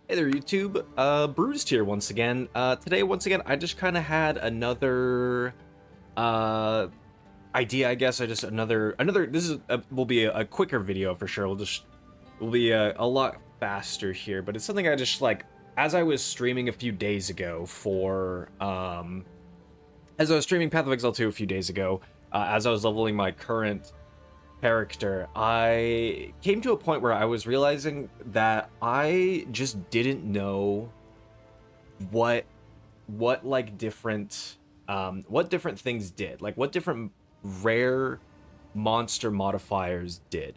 Hey there, YouTube. Bruised here once again. Today, once again, I just kind of had another uh idea. I guess another. This will be a quicker video for sure. Will be a lot faster here, but it's something I just like as I was streaming a few days ago for as I was streaming Path of Exile 2 a few days ago. As I was leveling my current character, I came to a point where I was realizing that I just didn't know what like different what different things did, like what different rare monster modifiers did.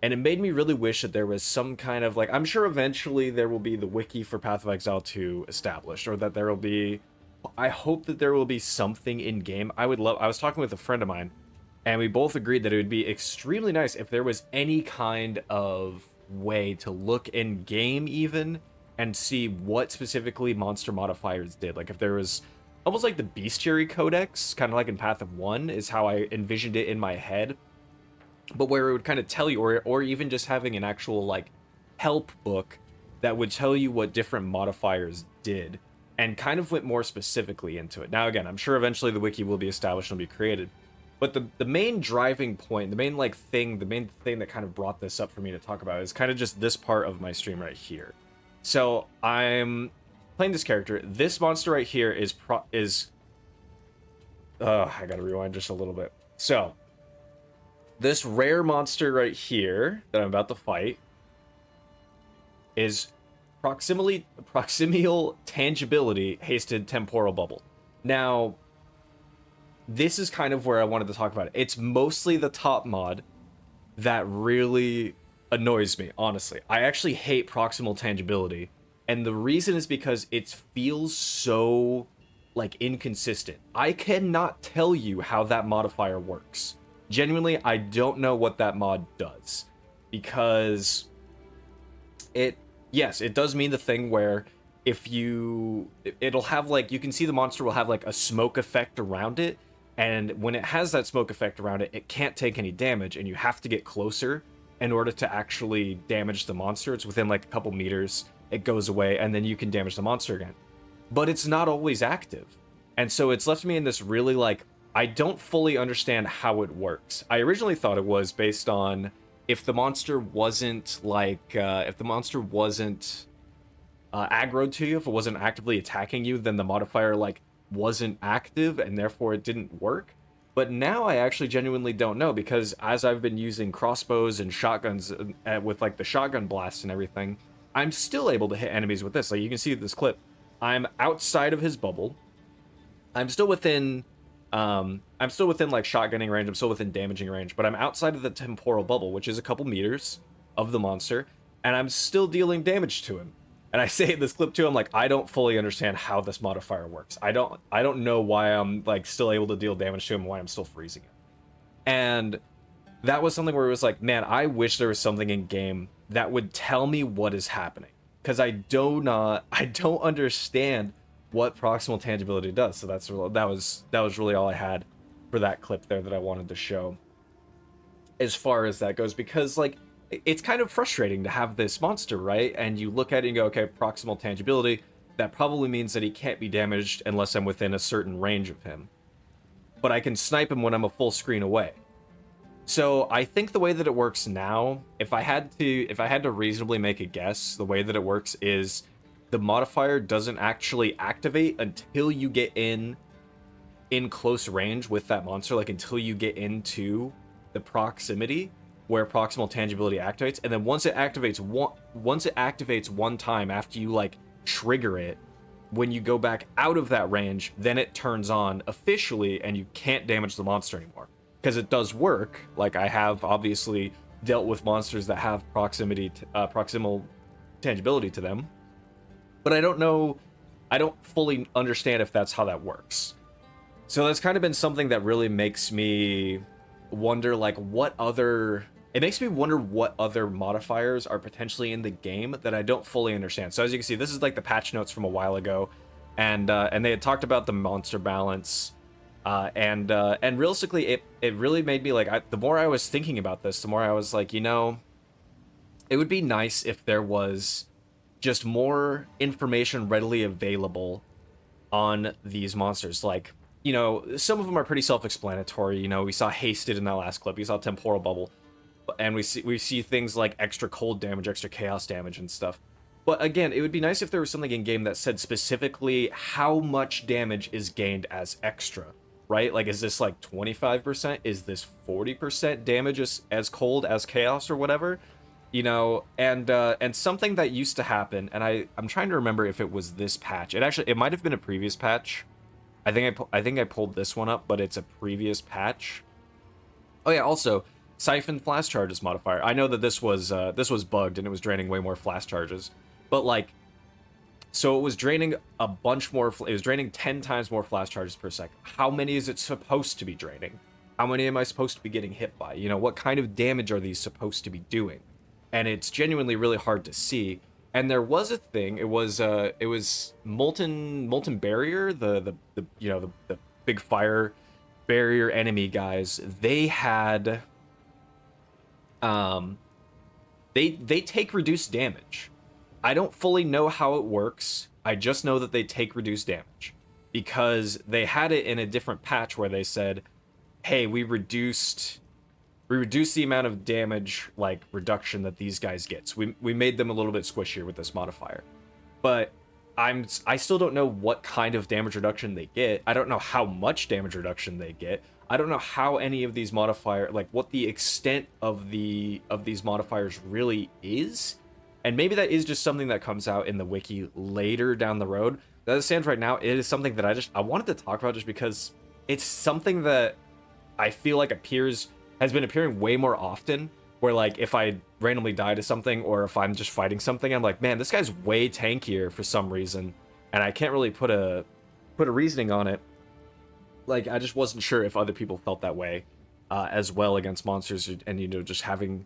And it made me really wish that there was some kind of like, I'm sure eventually there will be the wiki for Path of Exile 2 established, or that there will be, I hope that there will be something in game. I was talking with a friend of mine, and we both agreed that it would be extremely nice if there was any kind of way to look in game even and see what specifically monster modifiers did. Like if there was almost like the bestiary codex, kind of like in Path of 1 is how I envisioned it in my head, but where it would kind of tell you, or even just having an actual like help book that would tell you what different modifiers did and kind of went more specifically into it. Now again, I'm sure eventually the wiki will be established and be created, but the main driving point, the main thing that kind of brought this up for me to talk about is kind of just this part of my stream right here. So I'm playing this character. This monster right here is I gotta rewind just a little bit. So this rare monster right here that I'm about to fight is proximal tangibility hasted temporal bubble. Now, this is kind of where I wanted to talk about it. It's mostly the top mod that really annoys me, honestly. I actually hate proximal tangibility, and the reason is because it feels so like inconsistent. I cannot tell you how that modifier works. Genuinely, I don't know what that mod does, because yes, it does mean the thing where if it'll have like, you can see the monster will have like a smoke effect around it, and when it has that smoke effect around it, it can't take any damage, and you have to get closer in order to actually damage the monster. It's within like a couple meters, it goes away, and then you can damage the monster again. But it's not always active. And so it's left me in this really like, I don't fully understand how it works. I originally thought it was based on if the monster wasn't like, if the monster wasn't aggroed to you, if it wasn't actively attacking you, then the modifier like wasn't active and therefore it didn't work. But now I actually genuinely don't know, because as I've been using crossbows and shotguns with like the shotgun blast and everything, I'm still able to hit enemies with this. Like you can see this clip, I'm outside of his bubble. I'm still within like shotgunning range, I'm still within damaging range, but I'm outside of the temporal bubble, which is a couple meters of the monster, and I'm still dealing damage to him. And I say in this clip too, I'm like, I don't fully understand how this modifier works. I don't know why I'm like still able to deal damage to him, why I'm still freezing him. And that was something where it was like, man, I wish there was something in game that would tell me what is happening, because I don't understand what proximal tangibility does. So that was really all I had for that clip there that I wanted to show as far as that goes, because like it's kind of frustrating to have this monster, right? And you look at it and go, okay, proximal tangibility, that probably means that he can't be damaged unless I'm within a certain range of him, but I can snipe him when I'm a full screen away. So I think the way that it works now, if I had to reasonably make a guess, the way that it works is the modifier doesn't actually activate until you get in close range with that monster, like until you get into the proximity where proximal tangibility activates. And then once it activates one time after you like trigger it, when you go back out of that range, then it turns on officially and you can't damage the monster anymore. Because it does work. Like I have obviously dealt with monsters that have proximal tangibility to them, but I don't fully understand if that's how that works. So that's kind of been something that really makes me wonder, like it makes me wonder what other modifiers are potentially in the game that I don't fully understand. So as you can see, this is like the patch notes from a while ago, and they had talked about the monster balance, and realistically, it really made me like, the more I was thinking about this, the more I was like, you know, it would be nice if there was just more information readily available on these monsters. Like, you know, some of them are pretty self-explanatory. You know, we saw Hasted in that last clip. We saw Temporal Bubble. And we see things like extra cold damage, extra chaos damage, and stuff. But again, it would be nice if there was something in game that said specifically how much damage is gained as extra, right? Like, is this like 25%? Is this 40% damage as cold as chaos or whatever? You know, and something that used to happen, and I'm trying to remember if it was this patch. It might have been a previous patch. I think I pulled this one up, but it's a previous patch. Oh yeah, also Siphon flash charges modifier. I know that this was bugged and it was draining way more flash charges, but like, so it was draining a bunch more. It was draining 10 times more flash charges per second. How many is it supposed to be draining? How many am I supposed to be getting hit by? You know, what kind of damage are these supposed to be doing? And it's genuinely really hard to see. And there was a thing. It was molten barrier. The you know, the big fire barrier enemy guys. They had they take reduced damage. I don't fully know how it works. I just know that they take reduced damage because they had it in a different patch where they said, "Hey, we reduced the amount of damage like reduction that these guys get. So we made them a little bit squishier with this modifier." But I still don't know what kind of damage reduction they get. I don't know how much damage reduction they get. I don't know how any of these like what the extent of these modifiers really is. And maybe that is just something that comes out in the wiki later down the road. As it stands right now, it is something that I wanted to talk about just because it's something that I feel like has been appearing way more often, where like if I randomly die to something or if I'm just fighting something, I'm like, man, this guy's way tankier for some reason, and I can't really put a reasoning on it. Like, I just wasn't sure if other people felt that way as well against monsters, and you know, just having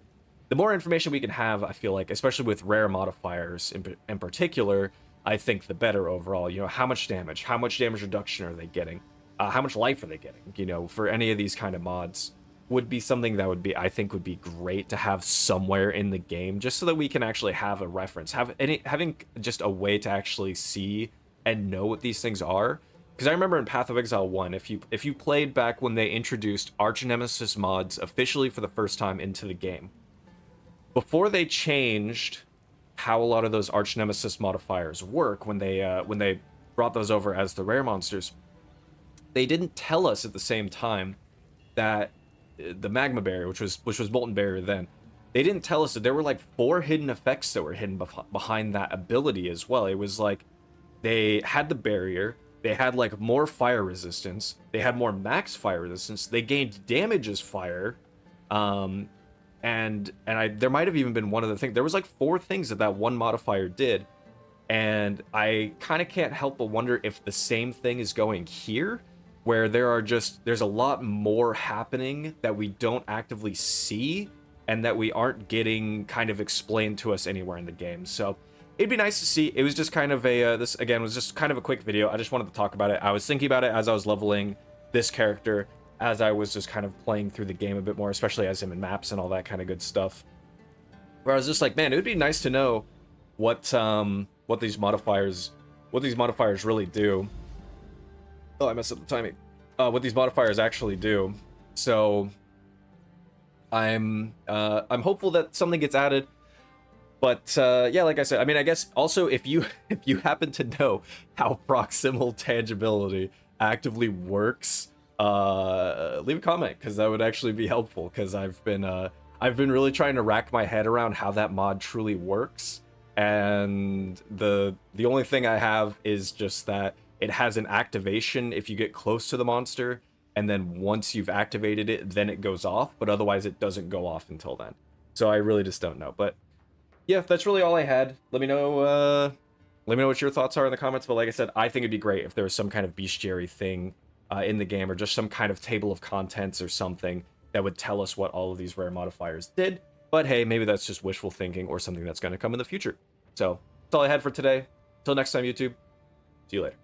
the more information we can have, I feel like, especially with rare modifiers in particular, I think the better overall. You know, how much damage reduction are they getting? How much life are they getting? You know, for any of these kind of mods would be something that I think would be great to have somewhere in the game, just so that we can actually have a reference, having just a way to actually see and know what these things are. Because I remember in Path of Exile 1, if you played back when they introduced Arch Nemesis mods officially for the first time into the game, before they changed how a lot of those Arch Nemesis modifiers work, when they brought those over as the rare monsters, they didn't tell us at the same time that the magma barrier, which was molten barrier then, they didn't tell us that there were like 4 hidden effects that were hidden behind that ability as well. It was like they had the barrier, they had like more fire resistance, they had more max fire resistance, they gained damage as fire, and there might have even been one other thing. There was like 4 things that one modifier did, and I kind of can't help but wonder if the same thing is going here, where there's a lot more happening that we don't actively see and that we aren't getting kind of explained to us anywhere in the game. So it'd be nice to see. It was just kind of this again was just kind of a quick video. I just wanted to talk about it. I was thinking about it as I was leveling this character, as I was just kind of playing through the game a bit more, especially as him in maps and all that kind of good stuff. Where I was just like, man, it would be nice to know what these modifiers really do. Oh, I messed up the timing. What these modifiers actually do. So I'm hopeful that something gets added. But yeah, like I said, I mean, I guess also if you happen to know how proximal tangibility actively works, leave a comment, because that would actually be helpful. Because I've been really trying to rack my head around how that mod truly works, and the only thing I have is just that it has an activation if you get close to the monster, and then once you've activated it, then it goes off, but otherwise it doesn't go off until then. So I really just don't know. But yeah, that's really all I had. Let me know what your thoughts are in the comments. But like I said, I think it'd be great if there was some kind of bestiary thing in the game, or just some kind of table of contents or something that would tell us what all of these rare modifiers did. But hey, maybe that's just wishful thinking or something that's going to come in the future. So that's all I had for today. Until next time, YouTube. See you later.